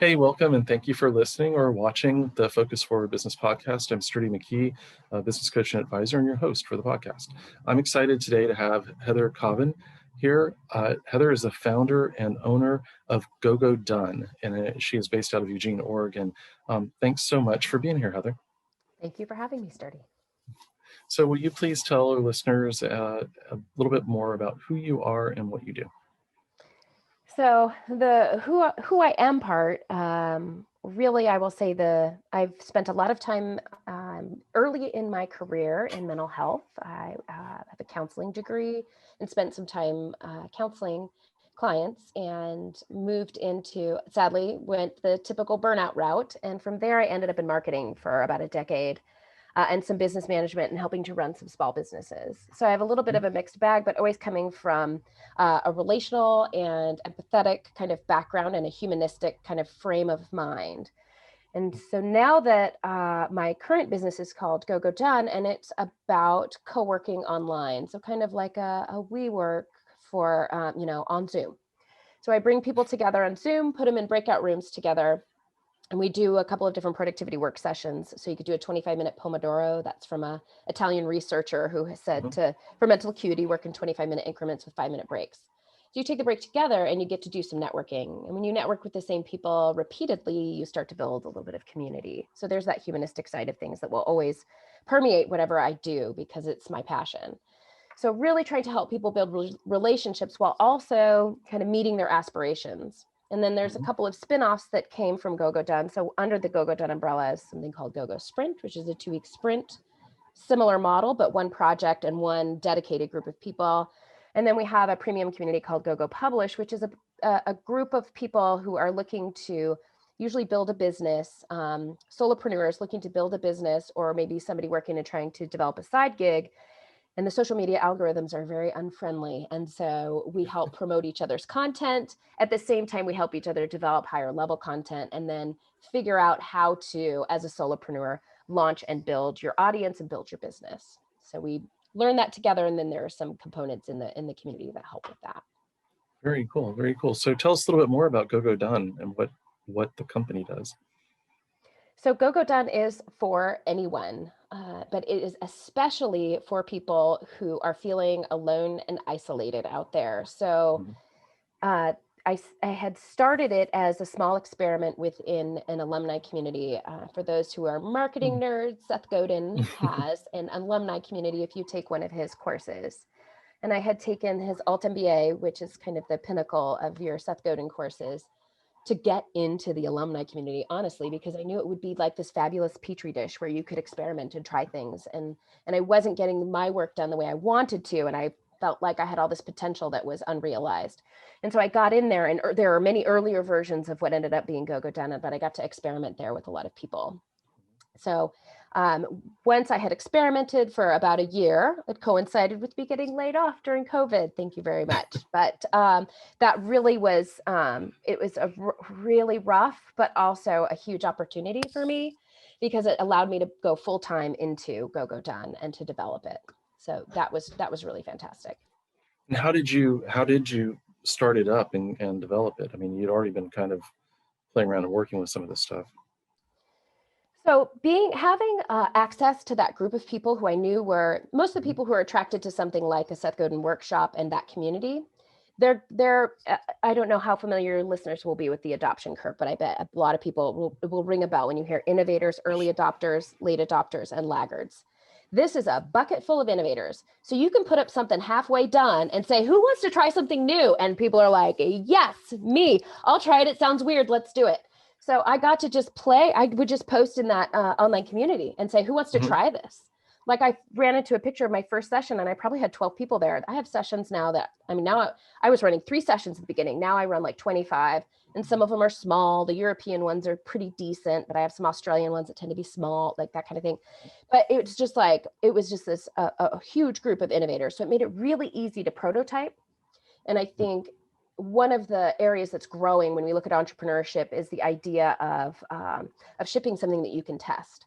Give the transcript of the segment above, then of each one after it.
Hey, welcome, and thank you for listening or watching the Focus Forward Business Podcast. I'm Sturdy McKee, a business coach and advisor, and your host for the podcast. I'm excited today to have Heather Chavin here. Heather is the founder and owner of GoGoDone, and she is based out of Eugene, Oregon. Thanks so much for being here, Heather. Thank you for having me, Sturdy. So will you please tell our listeners a little bit more about who you are and what you do? So the who I am part, really, I will say I've spent a lot of time early in my career in mental health. I have a counseling degree and spent some time counseling clients, and moved into, sadly, went the typical burnout route. And from there, I ended up in marketing for about a decade. And some business management and helping to run some small businesses. So I have a little bit of a mixed bag, but always coming from a relational and empathetic kind of background and a humanistic kind of frame of mind. And so now that my current business is called GoGoDone, and it's about co-working online. So kind of like a WeWork for, on Zoom. So I bring people together on Zoom, put them in breakout rooms together. And we do a couple of different productivity work sessions. So you could do a 25-minute Pomodoro. That's from an Italian researcher who has said for mental acuity, work in 25-minute increments with 5-minute breaks. So you take the break together and you get to do some networking. And when you network with the same people repeatedly, you start to build a little bit of community. So there's that humanistic side of things that will always permeate whatever I do because it's my passion. So really trying to help people build relationships while also kind of meeting their aspirations. And then there's a couple of spin-offs that came from GoGoDone. So under the GoGoDone umbrella is something called GoGo Sprint, which is a 2-week sprint, similar model, but one project and one dedicated group of people. And then we have a premium community called GoGoPublish, which is a group of people who are looking to usually build a business, solopreneurs looking to build a business, or maybe somebody working and trying to develop a side gig. And the social media algorithms are very unfriendly. And so we help promote each other's content. At the same time, we help each other develop higher level content and then figure out how to, as a solopreneur, launch and build your audience and build your business. So we learn that together. And then there are some components in the community that help with that. Very cool. Very cool. So tell us a little bit more about GoGoDone and what the company does. So GoGoDone is for anyone, but it is especially for people who are feeling alone and isolated out there. So I had started it as a small experiment within an alumni community. For those who are marketing nerds, Seth Godin has an alumni community if you take one of his courses. And I had taken his Alt MBA, which is kind of the pinnacle of your Seth Godin courses, to get into the alumni community, honestly, because I knew it would be like this fabulous petri dish where you could experiment and try things. And I wasn't getting my work done the way I wanted to. And I felt like I had all this potential that was unrealized. And so I got in there, and there are many earlier versions of what ended up being GoGoDone, but I got to experiment there with a lot of people. So once I had experimented for about a year, it coincided with me getting laid off during COVID. Thank you very much. But that really was, it was really rough, but also a huge opportunity for me because it allowed me to go full time into GoGoDone and to develop it. So that was really fantastic. And how did you start it up and develop it? I mean, you'd already been kind of playing around and working with some of this stuff. So having access to that group of people who I knew were most of the people who are attracted to something like a Seth Godin workshop and that community, they're I don't know how familiar your listeners will be with the adoption curve, but I bet a lot of people will ring a bell when you hear innovators, early adopters, late adopters, and laggards. This is a bucket full of innovators. So you can put up something halfway done and say, who wants to try something new? And people are like, yes, me. I'll try it. It sounds weird. Let's do it. So I got to just play. I would just post in that online community and say, who wants to try this? Like I ran into a picture of my first session and I probably had 12 people there. I have sessions now now I was running 3 sessions at the beginning. Now I run like 25 and some of them are small. The European ones are pretty decent, but I have some Australian ones that tend to be small, like that kind of thing. But it was just this a huge group of innovators. So it made it really easy to prototype. And I think one of the areas that's growing when we look at entrepreneurship is the idea of shipping something that you can test.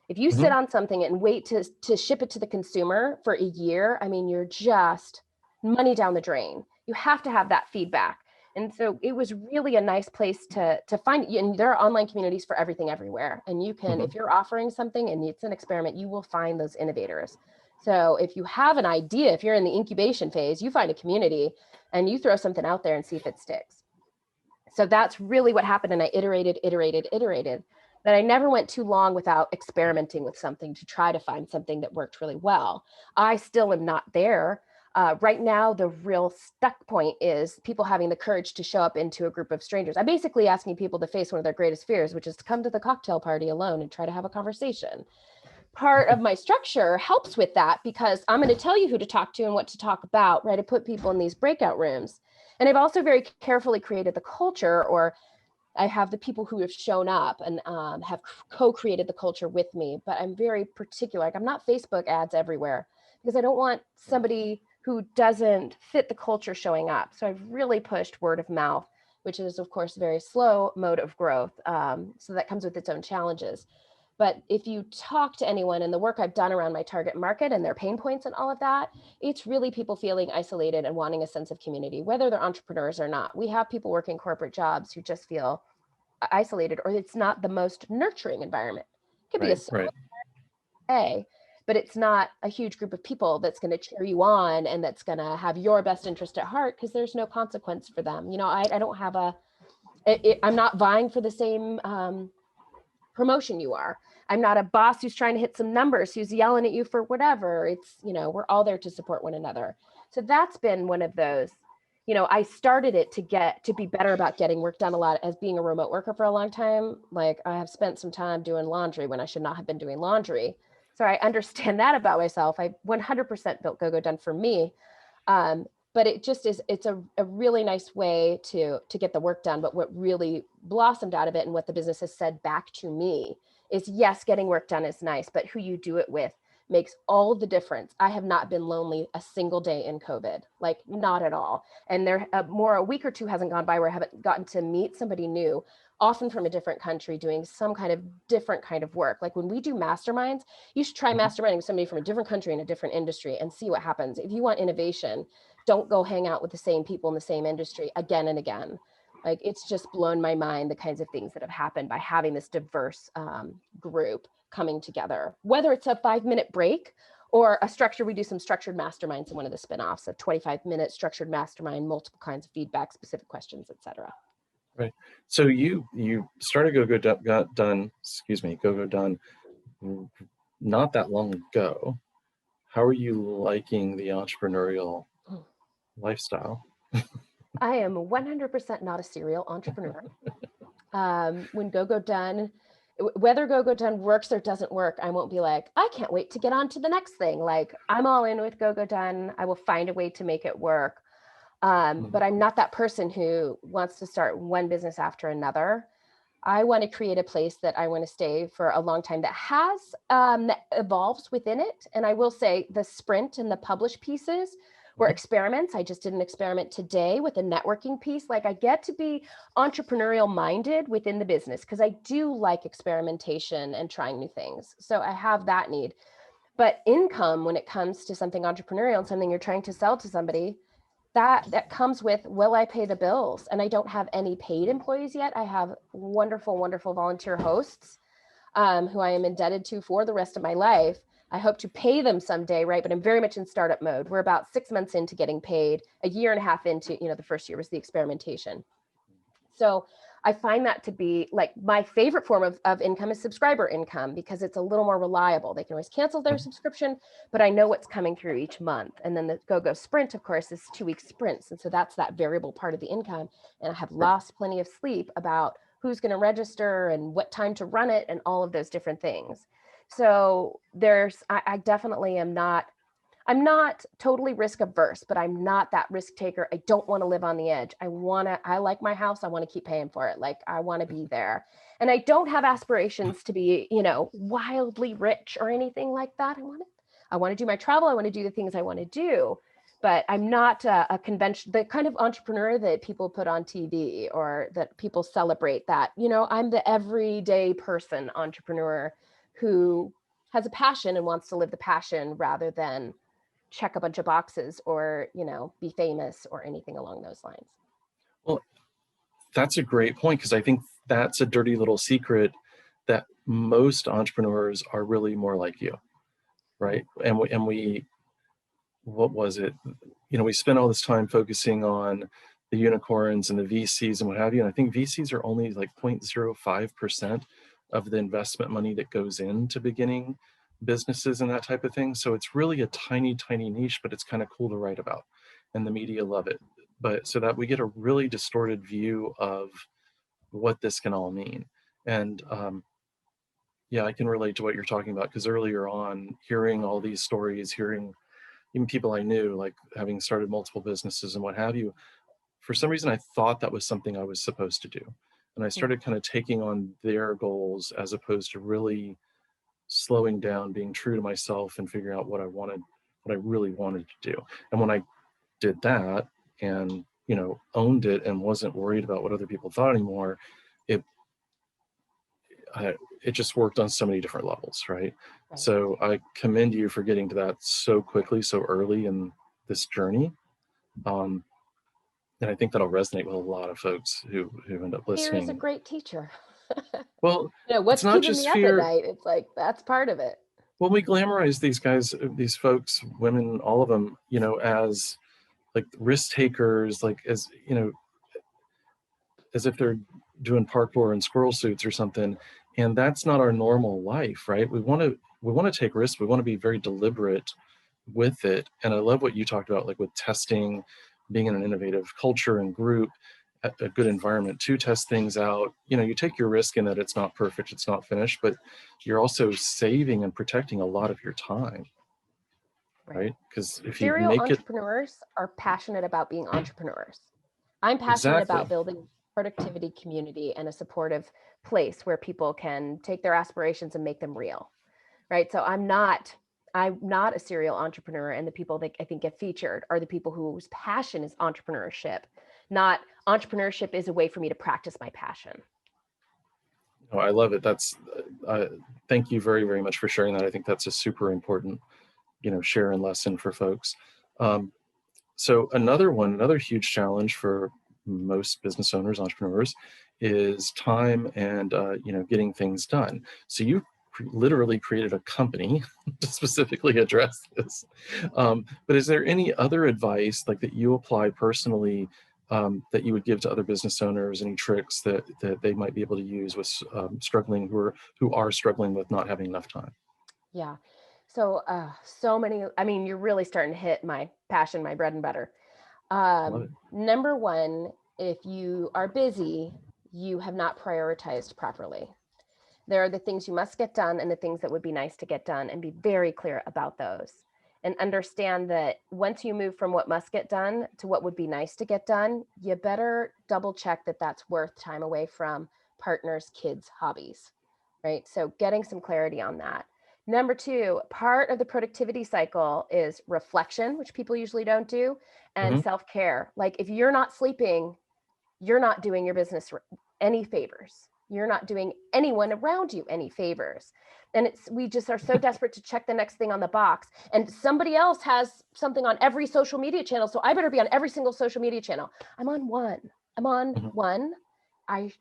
If you sit on something and wait to ship it to the consumer for a year, I mean, you're just money down the drain. You have to have that feedback. And so it was really a nice place to find, and there are online communities for everything everywhere. And you can, if you're offering something and it's an experiment, you will find those innovators. So if you have an idea, if you're in the incubation phase, you find a community and you throw something out there and see if it sticks. So that's really what happened. And I iterated, that I never went too long without experimenting with something to try to find something that worked really well. I still am not there. Right now, the real stuck point is people having the courage to show up into a group of strangers. I'm basically asking people to face one of their greatest fears, which is to come to the cocktail party alone and try to have a conversation. Part of my structure helps with that because I'm going to tell you who to talk to and what to talk about, right? I put people in these breakout rooms. And I've also very carefully created the culture, or I have the people who have shown up and have co-created the culture with me, but I'm very particular. Like, I'm not Facebook ads everywhere because I don't want somebody who doesn't fit the culture showing up. So I've really pushed word of mouth, which is of course a very slow mode of growth. So that comes with its own challenges. But if you talk to anyone, and the work I've done around my target market and their pain points and all of that, it's really people feeling isolated and wanting a sense of community, whether they're entrepreneurs or not. We have people working corporate jobs who just feel isolated, or it's not the most nurturing environment. It could be a small but it's not a huge group of people that's going to cheer you on and that's going to have your best interest at heart, because there's no consequence for them. You know, I don't have I'm not vying for the same promotion you are. I'm not a boss who's trying to hit some numbers, who's yelling at you for whatever. It's, you know, we're all there to support one another. So that's been one of those, you know, I started it to be better about getting work done a lot as being a remote worker for a long time. Like, I have spent some time doing laundry when I should not have been doing laundry. So I understand that about myself. I 100% built GoGoDone for me. But it just is, it's a really nice way to get the work done. But what really blossomed out of it and what the business has said back to me is, yes, getting work done is nice, but who you do it with makes all the difference. I have not been lonely a single day in COVID, like not at all. And a week or two hasn't gone by where I haven't gotten to meet somebody new, often from a different country, doing some kind of different kind of work. Like when we do masterminds, you should try masterminding with somebody from a different country in a different industry and see what happens. If you want innovation, don't go hang out with the same people in the same industry again and again. Like, it's just blown my mind, the kinds of things that have happened by having this diverse group coming together, whether it's a 5-minute break or a structure. We do some structured masterminds in one of the spinoffs, a 25-minute structured mastermind, multiple kinds of feedback, specific questions, etc. Right. So you started GoGoDone not that long ago. How are you liking the entrepreneurial lifestyle? I am 100% not a serial entrepreneur. When GoGoDone, whether GoGoDone works or doesn't work, I won't be like, I can't wait to get on to the next thing. Like, I'm all in with GoGoDone. I will find a way to make it work. But I'm not that person who wants to start one business after another. I want to create a place that I want to stay for a long time, that has that evolves within it. And I will say the sprint and the publish pieces were experiments. I just did an experiment today with a networking piece. Like, I get to be entrepreneurial minded within the business because I do like experimentation and trying new things. So I have that need. But income, when it comes to something entrepreneurial and something you're trying to sell to somebody, that comes with, will I pay the bills? And I don't have any paid employees yet. I have wonderful, wonderful volunteer hosts who I am indebted to for the rest of my life. I hope to pay them someday, right? But I'm very much in startup mode. We're about 6 months into getting paid, a year and a half into, the first year was the experimentation. So I find that to be like my favorite form of income is subscriber income, because it's a little more reliable. They can always cancel their subscription, but I know what's coming through each month. And then the GoGo sprint, of course, is 2-week sprints. And so that's that variable part of the income. And I have lost plenty of sleep about who's going to register and what time to run it and all of those different things. So I definitely I'm not totally risk averse, but I'm not that risk taker. I don't want to live on the edge. I like my house. I want to keep paying for it. Like, I want to be there. And I don't have aspirations to be, wildly rich or anything like that. I want to do my travel. I want to do the things I want to do, but I'm not a convention, the kind of entrepreneur that people put on TV or that people celebrate. That, I'm the everyday person entrepreneur who has a passion and wants to live the passion rather than check a bunch of boxes or, be famous or anything along those lines. Well, that's a great point, because I think that's a dirty little secret, that most entrepreneurs are really more like you, right? And we what was it? We spent all this time focusing on the unicorns and the VCs and what have you. And I think VCs are only like 0.05% of the investment money that goes into beginning businesses and that type of thing. So it's really a tiny, tiny niche, but it's kind of cool to write about, and the media love it. But so that we get a really distorted view of what this can all mean. And yeah, I can relate to what you're talking about, because earlier on, hearing all these stories, hearing even people I knew, like having started multiple businesses and what have you, for some reason I thought that was something I was supposed to do. And I started kind of taking on their goals as opposed to really slowing down, being true to myself, and figuring out what I really wanted to do. And when I did that and, owned it and wasn't worried about what other people thought anymore, it it just worked on so many different levels, right? Right. So I commend you for getting to that so quickly, so early in this journey. Um, and I think that'll resonate with a lot of folks who end up Fear is a listening. great teacher. Well, it's What's not keeping me just up at fear. night? It's like, that's part of it. When we glamorize these guys, these folks, women, all of them, as like risk takers, like as if they're doing parkour in squirrel suits or something, and that's not our normal life, right? We want to take risks. We want to be very deliberate with it. And I love what you talked about, like with testing, being in an innovative culture and group, a good environment to test things out. You take your risk in that it's not perfect, it's not finished, but you're also saving and protecting a lot of your time, Right. right? Because if you Serial make it entrepreneurs are passionate about being entrepreneurs. I'm passionate about exactly. building productivity community and a supportive place where people can take their aspirations and make them real. Right. So I'm not a serial entrepreneur, and the people that I think get featured are the people whose passion is entrepreneurship, not entrepreneurship is a way for me to practice my passion. Oh, I love it. Thank you very, very much for sharing that. I think that's a super important, share and lesson for folks. Um, so another huge challenge for most business owners, entrepreneurs, is time and, getting things done. So you literally created a company to specifically address this. But is there any other advice like that you apply personally, that you would give to other business owners? Any tricks that they might be able to use with who are struggling with not having enough time? Yeah. So many, I mean, you're really starting to hit my passion, my bread and butter. Love it. Number one, if you are busy, you have not prioritized properly. There are the things you must get done and the things that would be nice to get done, and be very clear about those. And understand that once you move from what must get done to what would be nice to get done, you better double check that that's worth time away from partners, kids, hobbies, right? So getting some clarity on that. Number two, part of the productivity cycle is reflection, which people usually don't do, and Hmm. self care. Like if you're not sleeping, you're not doing your business any favors. You're not doing anyone around you any favors. And we just are so desperate to check the next thing on the box. And somebody else has something on every social media channel. So I better be on every single social media channel. I'm on one. I'm on Hmm. one.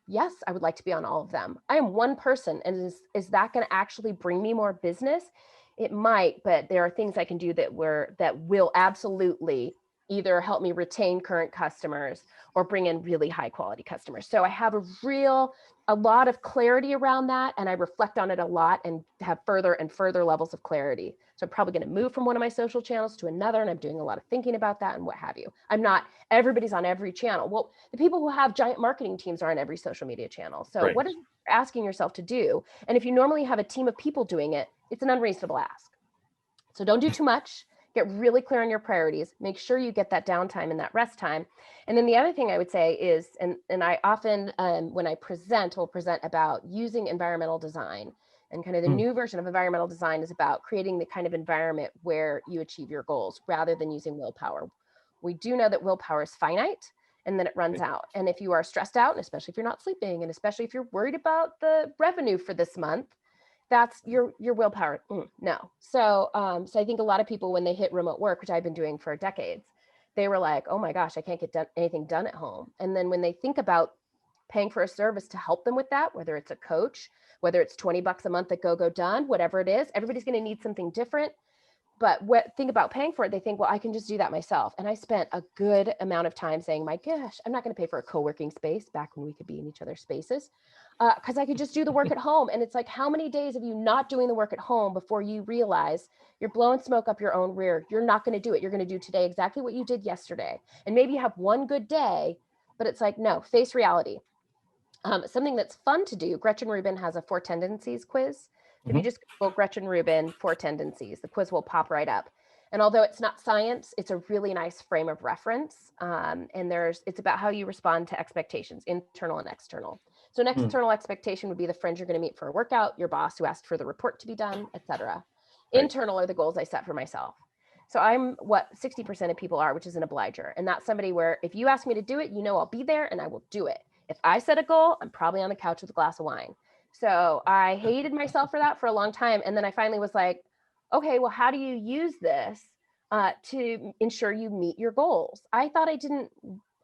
Yes, I would like to be on all of them. I am one person. And is that going to actually bring me more business? It might, but there are things I can do that will absolutely either help me retain current customers or bring in really high quality customers. So I have a lot of clarity around that, and I reflect on it a lot and have further and further levels of clarity. So I'm probably going to move from one of my social channels to another, and I'm doing a lot of thinking about that and what have you. I'm not Everybody's on every channel. Well, the people who have giant marketing teams are on every social media channel. So Right. what is asking yourself to do? And if you normally have a team of people doing it, it's an unreasonable ask. So don't do too much. Get really clear on your priorities. Make sure you get that downtime and that rest time. And then the other thing I would say is, and I often, when I present, will present about using environmental design. And kind of the Mm. new version of environmental design is about creating the kind of environment where you achieve your goals rather than using willpower. We do know that willpower is finite and then it runs Right. out. And if you are stressed out, and especially if you're not sleeping, and especially if you're worried about the revenue for this month, that's your willpower. No. So I think a lot of people, when they hit remote work, which I've been doing for decades, they were like, oh my gosh, I can't get anything done at home. And then when they think about paying for a service to help them with that, whether it's a coach, whether it's $20 a month at GoGoDone, whatever it is, everybody's going to need something different. But what think about paying for it, they think, well, I can just do that myself. And I spent a good amount of time saying, my gosh, I'm not going to pay for a co-working space back when we could be in each other's spaces, because I could just do the work at home. And it's like, how many days of you not doing the work at home before you realize you're blowing smoke up your own rear? You're not going to do it. You're going to do today exactly what you did yesterday. And maybe you have one good day, but it's like, no, face reality. Something that's fun to do, Gretchen Rubin has a 4 tendencies quiz. If you just Google Gretchen Rubin 4 tendencies, the quiz will pop right up. And although it's not science, it's a really nice frame of reference. And it's about how you respond to expectations, internal and external. So an external expectation would be the friend you're going to meet for a workout, your boss who asked for the report to be done, etc. Right. Internal are the goals I set for myself. So I'm what 60% of people are, which is an obliger. And that's somebody where if you ask me to do it, I'll be there and I will do it. If I set a goal, I'm probably on the couch with a glass of wine. So I hated myself for that for a long time. And then I finally was like, okay, well, how do you use this to ensure you meet your goals? I thought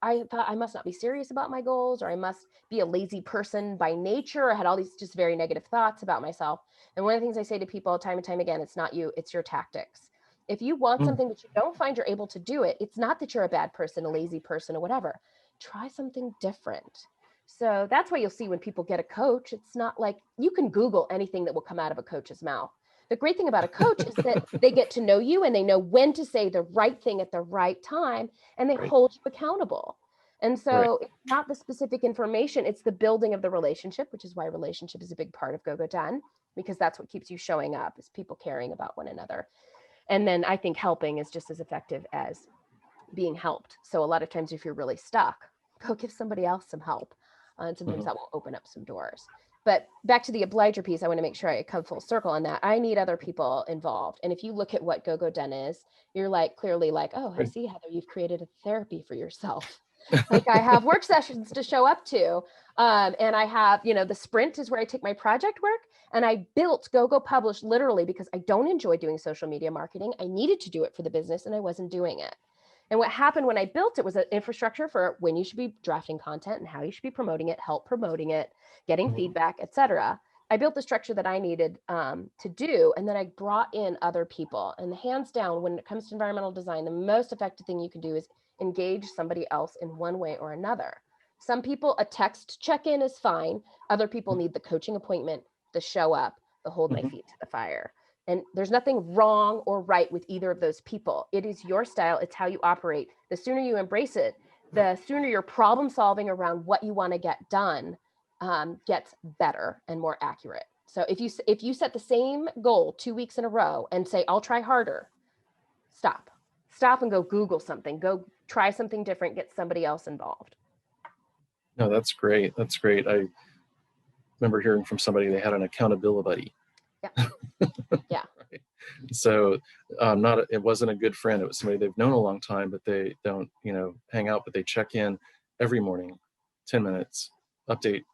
I must not be serious about my goals, or I must be a lazy person by nature. I had all these just very negative thoughts about myself. And one of the things I say to people time and time again, it's not you, it's your tactics. If you want something but you don't find you're able to do it, it's not that you're a bad person, a lazy person, or whatever. Try something different. So that's why you'll see when people get a coach, it's not like you can Google anything that will come out of a coach's mouth. The great thing about a coach is that they get to know you and they know when to say the right thing at the right time, and they hold you accountable. And so it's not the specific information, it's the building of the relationship, which is why relationship is a big part of GoGoDone, because that's what keeps you showing up, is people caring about one another. And then I think helping is just as effective as being helped. So a lot of times if you're really stuck, go give somebody else some help. And sometimes that will open up some doors. But back to the obliger piece, I want to make sure I come full circle on that. I need other people involved. And if you look at what GoGoDone is, you're like clearly like, oh, I see, Heather, you've created a therapy for yourself. Like I have work sessions to show up to. And I have, the sprint is where I take my project work. And I built GoGoPublish literally because I don't enjoy doing social media marketing. I needed to do it for the business and I wasn't doing it. And what happened when I built it was an infrastructure for when you should be drafting content and how you should be promoting it, help promoting it, getting feedback, etc. I built the structure that I needed to do. And then I brought in other people. And hands down, when it comes to environmental design, the most effective thing you can do is engage somebody else in one way or another. Some people, a text check-in is fine. Other people need the coaching appointment, the show up, the hold my feet to the fire. And there's nothing wrong or right with either of those people. It is your style. It's how you operate. The sooner you embrace it, the sooner your problem solving around what you want to get done gets better and more accurate. So if you set the same goal 2 weeks in a row and say, I'll try harder, stop and go Google something, go try something different, get somebody else involved. No, that's great. That's great. I remember hearing from somebody, they had an accountability buddy. Yeah. Yeah. Right. So it wasn't a good friend. It was somebody they've known a long time, but they don't, hang out, but they check in every morning, 10 minutes, update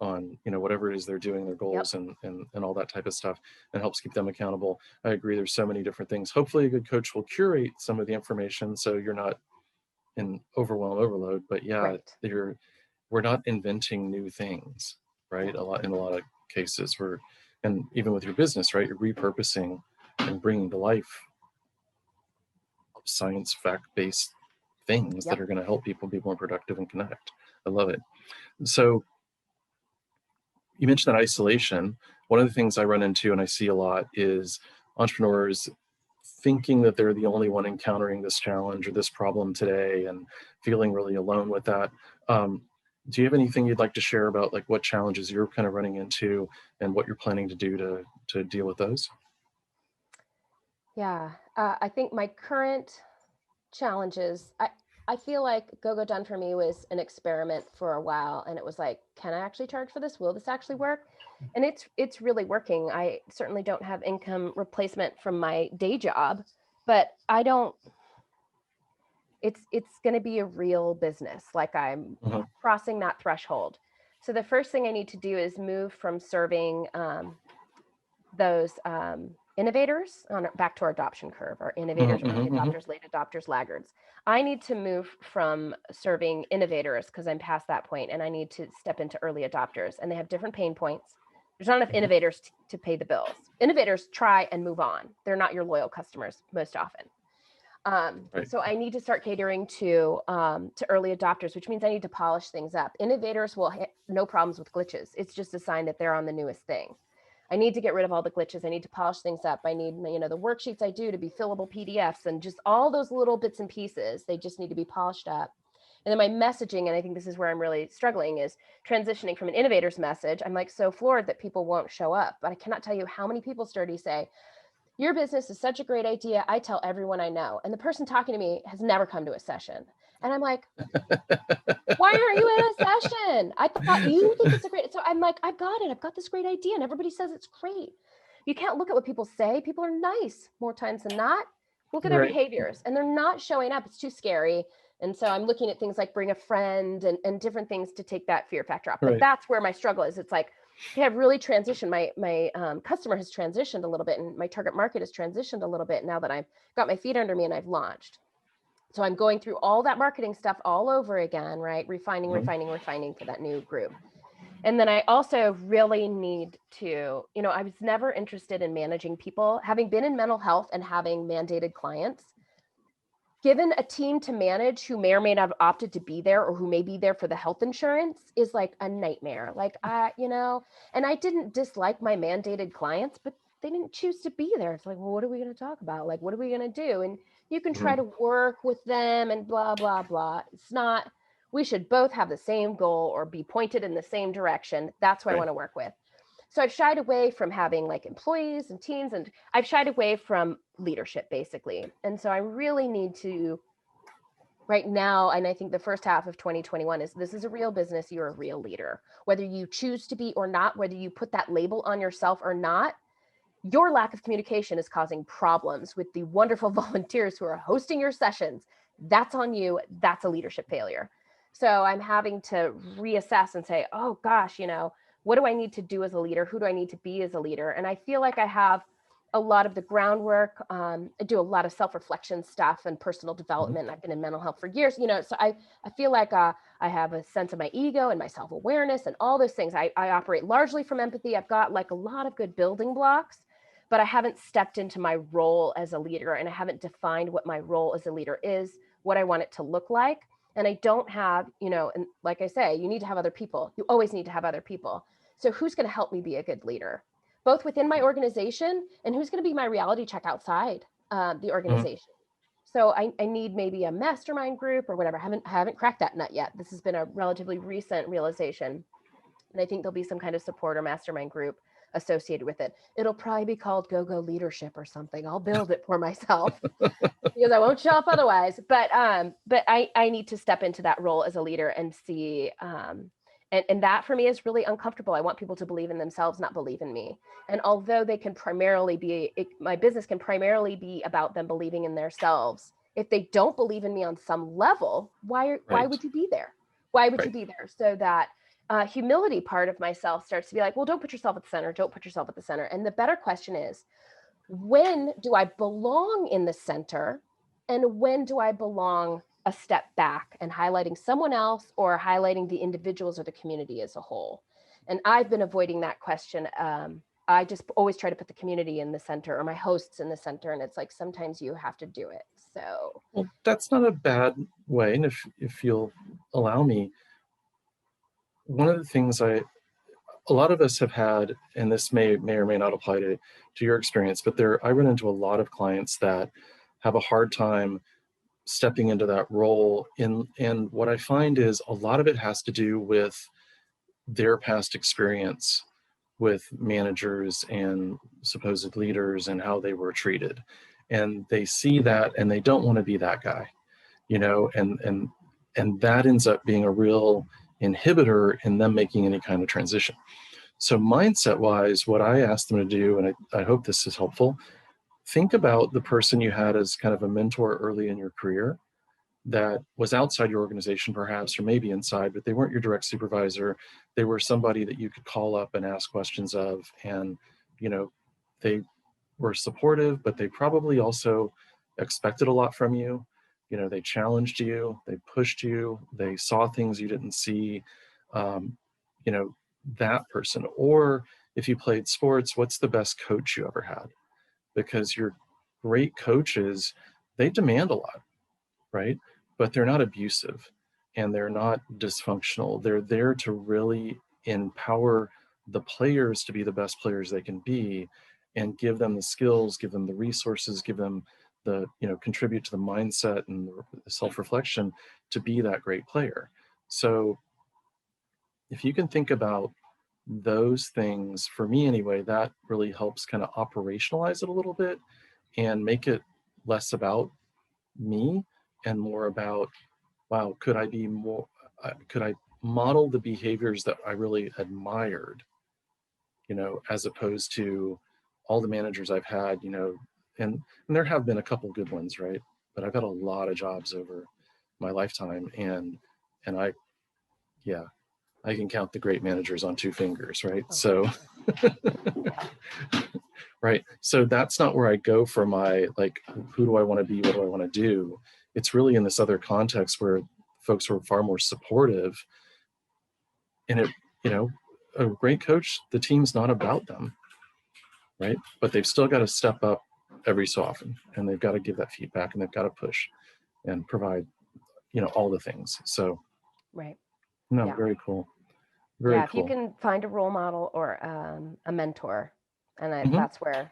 on, whatever it is they're doing, their goals and all that type of stuff, and helps keep them accountable. I agree. There's so many different things. Hopefully a good coach will curate some of the information so you're not in overload, but we're not inventing new things, right? In a lot of cases, and even with your business, right, you're repurposing and bringing to life science fact-based things that are going to help people be more productive and connect. I love it. So you mentioned that isolation. One of the things I run into and I see a lot is entrepreneurs thinking that they're the only one encountering this challenge or this problem today and feeling really alone with that. Do you have anything you'd like to share about like what challenges you're kind of running into and what you're planning to do to deal with those? Yeah, I think my current challenges, I feel like GoGoDone for me was an experiment for a while, and it was like, can I actually charge for this? Will this actually work? And it's really working. I certainly don't have income replacement from my day job, but it's going to be a real business. Like I'm crossing that threshold. So the first thing I need to do is move from serving those innovators back to our adoption curve, our innovators, Mm-hmm, early mm-hmm. adopters, late adopters, laggards. I need to move from serving innovators because I'm past that point, and I need to step into early adopters, and they have different pain points. There's not enough innovators to pay the bills. Innovators try and move on. They're not your loyal customers most often. Right. So I need to start catering to early adopters, which means I need to polish things up. Innovators will no problems with glitches. It's just a sign that they're on the newest thing. I need to get rid of all the glitches. I need to polish things up. I need, the worksheets I do to be fillable PDFs and just all those little bits and pieces. They just need to be polished up. And then my messaging, and I think this is where I'm really struggling, is transitioning from an innovator's message. I'm like so floored that people won't show up, but I cannot tell you how many people sturdy say, your business is such a great idea. I tell everyone I know. And the person talking to me has never come to a session. And I'm like, why aren't you in a session? I thought you think it's a great. So I'm like, I've got it. I've got this great idea. And everybody says it's great. You can't look at what people say. People are nice more times than not. Look at their Right. behaviors, and they're not showing up. It's too scary. And so I'm looking at things like bring a friend and different things to take that fear factor off. But Right. that's where my struggle is. It's like, okay, I've really transitioned. My customer has transitioned a little bit, and my target market has transitioned a little bit now that I've got my feet under me and I've launched. So I'm going through all that marketing stuff all over again, right? Refining for that new group. And then I also really need to, I was never interested in managing people. Having been in mental health and having mandated clients, given a team to manage who may or may not have opted to be there or who may be there for the health insurance is like a nightmare. Like, and I didn't dislike my mandated clients, but they didn't choose to be there. It's like, well, what are we going to talk about? Like, what are we going to do? And you can try to work with them and blah, blah, blah. It's not, we should both have the same goal or be pointed in the same direction. That's who I want to work with. So I've shied away from having like employees and teams, and I've shied away from leadership basically. And so I really need to right now, and I think the first half of 2021 is this is a real business. You're a real leader, whether you choose to be or not, whether you put that label on yourself or not. Your lack of communication is causing problems with the wonderful volunteers who are hosting your sessions. That's on you. That's a leadership failure. So I'm having to reassess and say, oh gosh, what do I need to do as a leader? Who do I need to be as a leader? And I feel like I have a lot of the groundwork. I do a lot of self-reflection stuff and personal development. I've been in mental health for years, so I feel like I have a sense of my ego and my self-awareness and all those things. I operate largely from empathy. I've got like a lot of good building blocks, but I haven't stepped into my role as a leader, and I haven't defined what my role as a leader is, what I want it to look like. And I don't have, and like I say, you need to have other people. You always need to have other people. So who's going to help me be a good leader, both within my organization and who's going to be my reality check outside the organization? So I need maybe a mastermind group or whatever. I haven't cracked that nut yet. This has been a relatively recent realization. And I think there'll be some kind of support or mastermind group associated with it. It'll probably be called GoGo Leadership or something. I'll build it for myself because I won't show up otherwise. But I need to step into that role as a leader and see. And that for me is really uncomfortable. I want people to believe in themselves, not believe in me. And although they can primarily be, my business can primarily be about them believing in themselves. If they don't believe in me on some level, why would you be there? Why would you be there? So that humility part of myself starts to be like, well, don't put yourself at the center. Don't put yourself at the center. And the better question is, when do I belong in the center? And when do I belong a step back and highlighting someone else or highlighting the individuals or the community as a whole? And I've been avoiding that question. I just always try to put the community in the center or my hosts in the center. And it's like, sometimes you have to do it. So, well, that's not a bad way. And if you'll allow me, one of the things a lot of us have had, and this may or may not apply to your experience, but I run into a lot of clients that have a hard time stepping into that role. And what I find is a lot of it has to do with their past experience with managers and supposed leaders and how they were treated. And they see that and they don't want to be that guy, and that ends up being a real inhibitor in them making any kind of transition. So mindset wise, what I ask them to do, and I hope this is helpful, think about the person you had as kind of a mentor early in your career that was outside your organization perhaps, or maybe inside, but they weren't your direct supervisor. They were somebody that you could call up and ask questions of, and they were supportive, but they probably also expected a lot from you. You know, they challenged you, they pushed you, they saw things you didn't see. Um, you know, that person. Or if you played sports, what's the best coach you ever had? Because your great coaches, they demand a lot, right? But they're not abusive and they're not dysfunctional. They're there to really empower the players to be the best players they can be and give them the skills, give them the resources, give them the, you know, contribute to the mindset and the self-reflection to be that great player. So if you can think about those things, for me anyway, that really helps kind of operationalize it a little bit and make it less about me and more about, wow, could I be more, could I model the behaviors that I really admired, you know, as opposed to all the managers I've had, you know, and there have been a couple good ones, right? But I've had a lot of jobs over my lifetime, and I, yeah, I can count the great managers on two fingers, right? Oh, So, right. So that's not where I go for my, like, who do I want to be? What do I want to do? It's really in this other context where folks are far more supportive. And it, you know, a great coach, the team's not about them, right? But they've still got to step up every so often, and they've got to give that feedback, and they've got to push and provide, you know, all the things. So, right. no, Yeah. very cool. Very Yeah. If you cool. can find a role model or a mentor, and Mm-hmm. that's where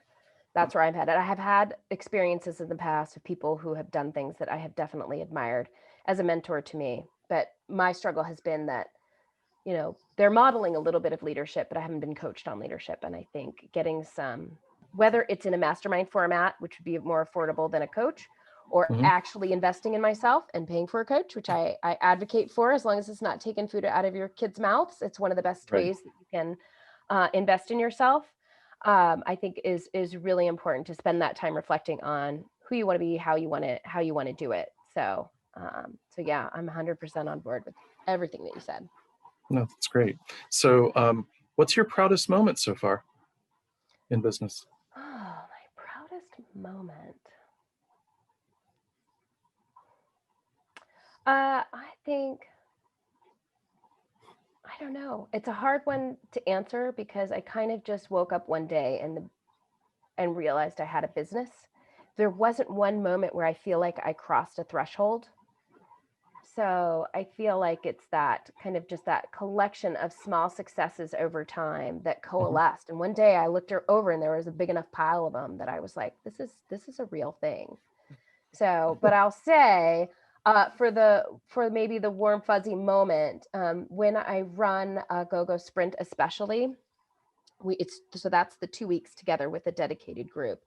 I'm headed. I have had experiences in the past of people who have done things that I have definitely admired as a mentor to me. But my struggle has been that, you know, they're modeling a little bit of leadership, but I haven't been coached on leadership. And I think getting some, whether it's in a mastermind format, which would be more affordable than a coach, or Mm-hmm. actually investing in myself and paying for a coach, which I advocate for, as long as it's not taking food out of your kids' mouths. It's one of the best Right. ways that you can invest in yourself. I think is really important to spend that time reflecting on who you want to be, how you want to do it. So yeah, I'm 100% on board with everything that you said. No, that's great. So, what's your proudest moment so far in business? Oh, my proudest moment. I think, I don't know. It's a hard one to answer because I kind of just woke up one day and realized I had a business. There wasn't one moment where I feel like I crossed a threshold. So I feel like it's that kind of just that collection of small successes over time that Mm-hmm. coalesced. And one day I looked over and there was a big enough pile of them that I was like, this is a real thing. So, but I'll say for maybe the warm fuzzy moment, when I run a go-go sprint, especially, so that's the 2 weeks together with a dedicated group.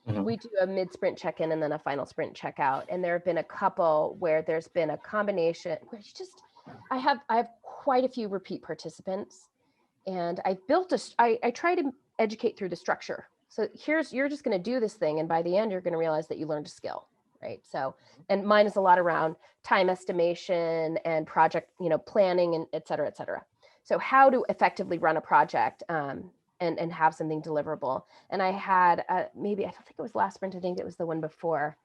Mm-hmm. We do a mid-sprint check-in and then a final sprint checkout. And there have been a couple where there's been a combination where it's just I have quite a few repeat participants, and I try to educate through the structure. So you're just going to do this thing, and by the end you're going to realize that you learned a skill, right? So, and mine is a lot around time estimation and project, planning and et cetera, et cetera. So how to effectively run a project, and have something deliverable. And I had maybe, I don't think it was last sprint, I think it was the one before,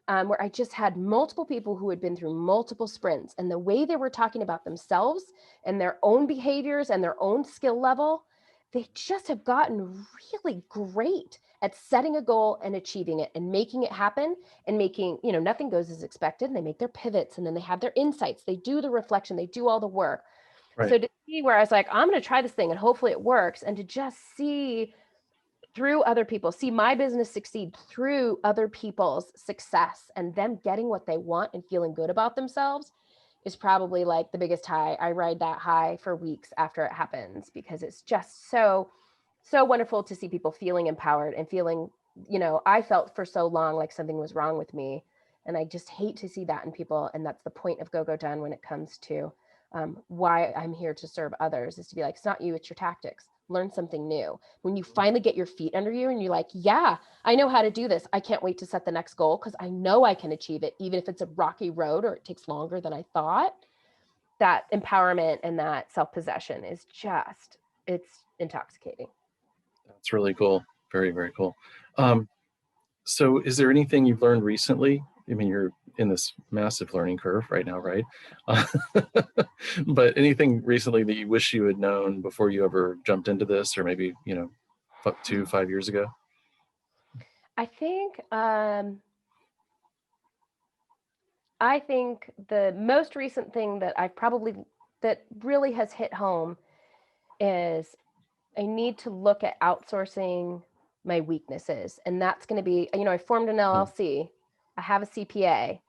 where I just had multiple people who had been through multiple sprints, and the way they were talking about themselves and their own behaviors and their own skill level, they just have gotten really great at setting a goal and achieving it and making it happen, and making, nothing goes as expected. And they make their pivots, and then they have their insights. They do the reflection, they do all the work. Right. So to see where I was like, I'm going to try this thing and hopefully it works, and to just see through other people, see my business succeed through other people's success and them getting what they want and feeling good about themselves, is probably like the biggest high. I ride that high for weeks after it happens, because it's just so wonderful to see people feeling empowered and feeling, I felt for so long like something was wrong with me. And I just hate to see that in people. And that's the point of GoGoDone when it comes to why I'm here to serve others, is to be like, it's not you, it's your tactics. Learn something new. When you finally get your feet under you and you're like, yeah, I know how to do this. I can't wait to set the next goal because I know I can achieve it, even if it's a rocky road or it takes longer than I thought. That empowerment and that self-possession it's intoxicating. That's really cool. Very, very cool. So is there anything you've learned recently? I mean, you're in this massive learning curve right now, right? Uh, but anything recently that you wish you had known before you ever jumped into this, or maybe, 5 years ago? I think I think the most recent thing that that really has hit home is I need to look at outsourcing my weaknesses. And that's going to be, I formed an Mm, LLC, I have a CPA,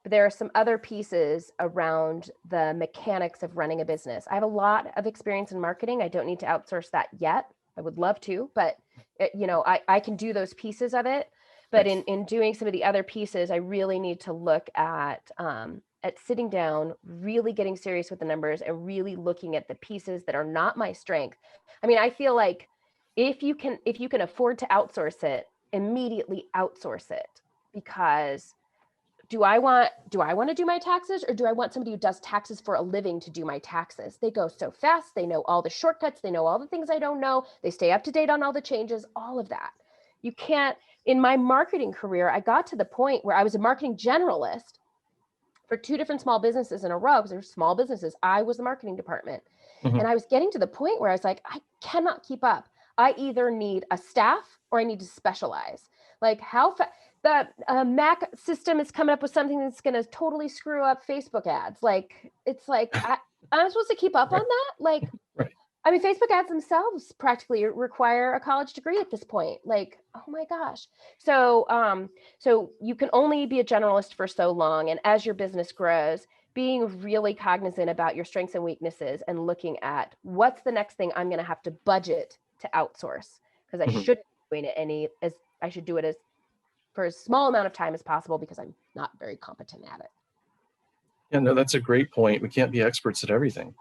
but there are some other pieces around the mechanics of running a business. I have a lot of experience in marketing. I don't need to outsource that yet. I would love to, but I can do those pieces of it. But right. in doing some of the other pieces, I really need to look at sitting down, really getting serious with the numbers and really looking at the pieces that are not my strength. I mean, I feel like if you can afford to outsource it, immediately outsource it, because do I want to do my taxes, or do I want somebody who does taxes for a living to do my taxes? They go so fast, they know all the shortcuts, they know all the things I don't know, they stay up to date on all the changes, all of that. You can't In my marketing career, I got to the point where I was a marketing generalist for two different small businesses in a row, because they're small businesses. I was the marketing department. Hmm. And I was getting to the point where I was like, I cannot keep up. I either need a staff or I need to specialize. Like the Mac system is coming up with something that's going to totally screw up Facebook ads. Like, it's like, I'm supposed to keep up on Right, that. Like, right. I mean, Facebook ads themselves practically require a college degree at this point. Like, oh my gosh. So you can only be a generalist for so long. And as your business grows, being really cognizant about your strengths and weaknesses and looking at what's the next thing I'm going to have to budget to outsource, because I Hmm. shouldn't be doing it I should do it as for as small amount of time as possible, because I'm not very competent at it. Yeah, no, that's a great point. We can't be experts at everything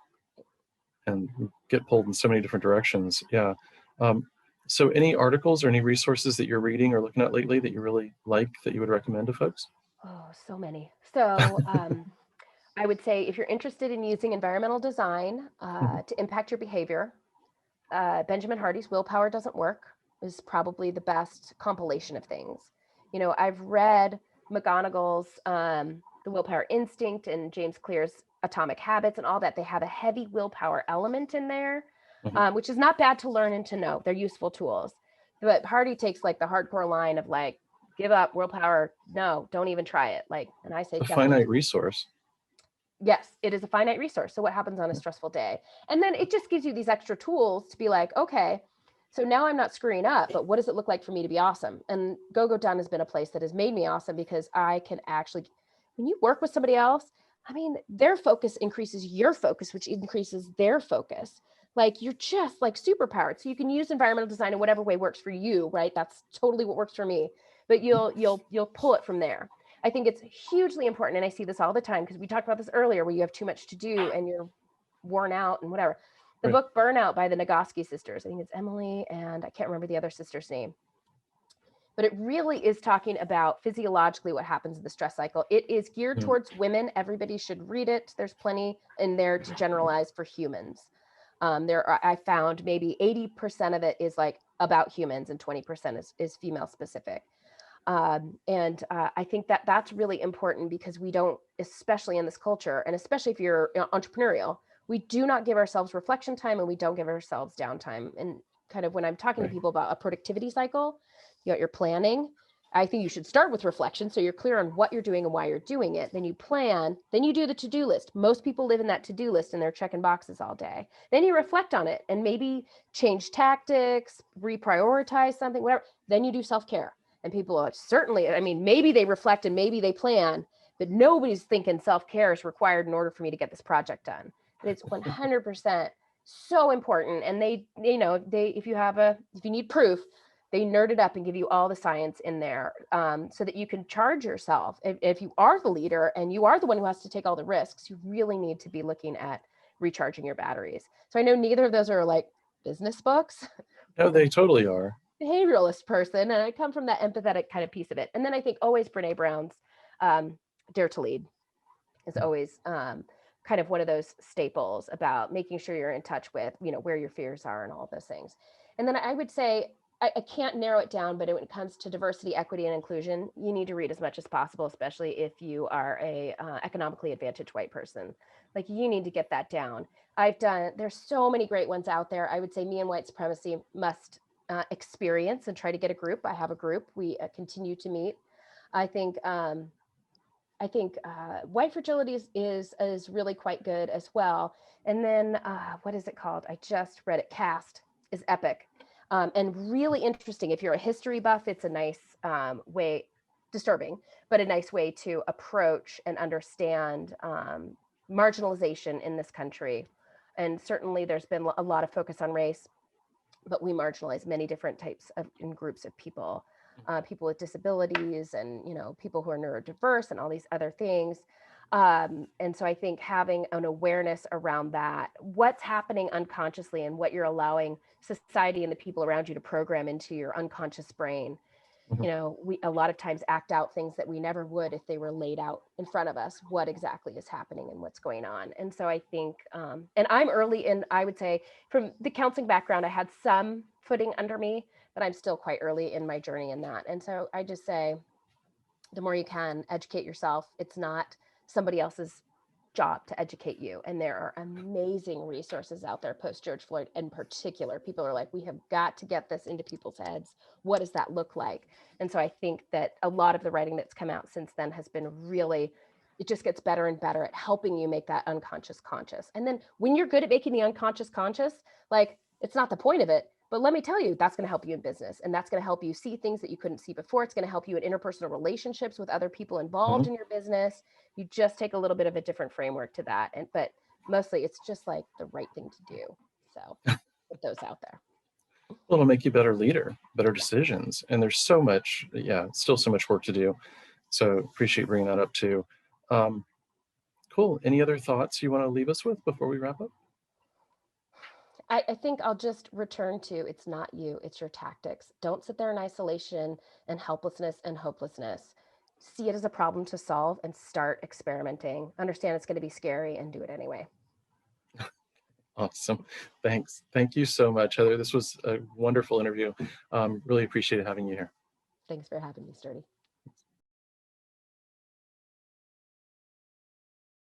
and get pulled in so many different directions. Yeah. Um, so any articles or any resources that you're reading or looking at lately that you really like that you would recommend to folks? Oh, so many. So I would say if you're interested in using environmental design Mhm. to impact your behavior, Benjamin Hardy's Willpower Doesn't Work is probably the best compilation of things. I've read McGonagall's The Willpower Instinct and James Clear's Atomic Habits and all that. They have a heavy willpower element in there, Mhm. which is not bad to learn and to know. They're useful tools. But Hardy takes like the hardcore line of like, give up willpower. No, don't even try it. Like, and I say It's a definitely. finite resource. Yes, it is a finite resource. So what happens on a stressful day? And then it just gives you these extra tools to be like, okay, so now I'm not screwing up, but what does it look like for me to be awesome? And GoGoDone has been a place that has made me awesome, because I can actually, when you work with somebody else, I mean, their focus increases your focus, which increases their focus. Like, you're just like superpowered. So you can use environmental design in whatever way works for you, right? That's totally what works for me. But you'll pull it from there. I think it's hugely important, and I see this all the time, because we talked about this earlier, where you have too much to do and you're worn out and whatever. The Right. book Burnout by the Nagoski sisters, I think it's Emily, and I can't remember the other sister's name, but it really is talking about physiologically what happens in the stress cycle. It is geared Mm. towards women. Everybody should read it. There's plenty in there to generalize for humans. I found maybe 80% of it is like about humans and 20% is female specific. And I think that that's really important, because we don't, especially in this culture, and especially if you're entrepreneurial, we do not give ourselves reflection time, and we don't give ourselves downtime. And kind of when I'm talking to Right. people about a productivity cycle, you got your planning. I think you should start with reflection, so you're clear on what you're doing and why you're doing it. Then you plan, then you do the to-do list. Most people live in that to-do list and they're checking boxes all day. Then you reflect on it and maybe change tactics, reprioritize something, whatever. Then you do self-care. And people are certainly, I mean, maybe they reflect and maybe they plan, but nobody's thinking self-care is required in order for me to get this project done. But it's 100% so important. And if you need proof, they nerd it up and give you all the science in there, so that you can charge yourself. If you are the leader and you are the one who has to take all the risks, you really need to be looking at recharging your batteries. So I know neither of those are like business books. No, they totally are. Behavioralist person, and I come from that empathetic kind of piece of it. And then I think always Brene Brown's um, Dare to Lead is always kind of one of those staples about making sure you're in touch with, where your fears are and all of those things. And then I would say I can't narrow it down, but when it comes to diversity, equity, and inclusion, you need to read as much as possible, especially if you are a economically advantaged white person. Like you need to get that down. There's so many great ones out there. I would say me and white supremacy must experience and try to get a group. I have a group. We continue to meet. I think white fragility is really quite good as well. And then what is it called? I just read it. Caste is epic. And really interesting. If you're a history buff, it's a nice way, disturbing, but a nice way to approach and understand marginalization in this country. And certainly there's been a lot of focus on race, but we marginalize many different types of and groups of people, people with disabilities, and people who are neurodiverse and all these other things. And so I think having an awareness around that, what's happening unconsciously and what you're allowing society and the people around you to program into your unconscious brain. Mhm. We a lot of times act out things that we never would if they were laid out in front of us, what exactly is happening and what's going on. And so I think, and I'm early in, I would say from the counseling background, I had some footing under me, but I'm still quite early in my journey in that. And so I just say, the more you can educate yourself, it's not somebody else's job to educate you. And there are amazing resources out there post George Floyd in particular. People are like, we have got to get this into people's heads. What does that look like? And so I think that a lot of the writing that's come out since then has been really, it just gets better and better at helping you make that unconscious conscious. And then when you're good at making the unconscious conscious, like it's not the point of it, but let me tell you, that's going to help you in business, and that's going to help you see things that you couldn't see before. It's going to help you in interpersonal relationships with other people involved Mhm. in your business. You just take a little bit of a different framework to that. But mostly it's just like the right thing to do. So put those out there. Well, it'll make you a better leader, better decisions. And there's so much, yeah, still so much work to do. So appreciate bringing that up too. Um, cool. Any other thoughts you want to leave us with before we wrap up? I think I'll just return to, it's not you, it's your tactics. Don't sit there in isolation and helplessness and hopelessness. See it as a problem to solve and start experimenting. Understand it's going to be scary and do it anyway. Awesome. Thanks. Thank you so much, Heather. This was a wonderful interview. Really appreciated having you here. Thanks for having me, Sturdy.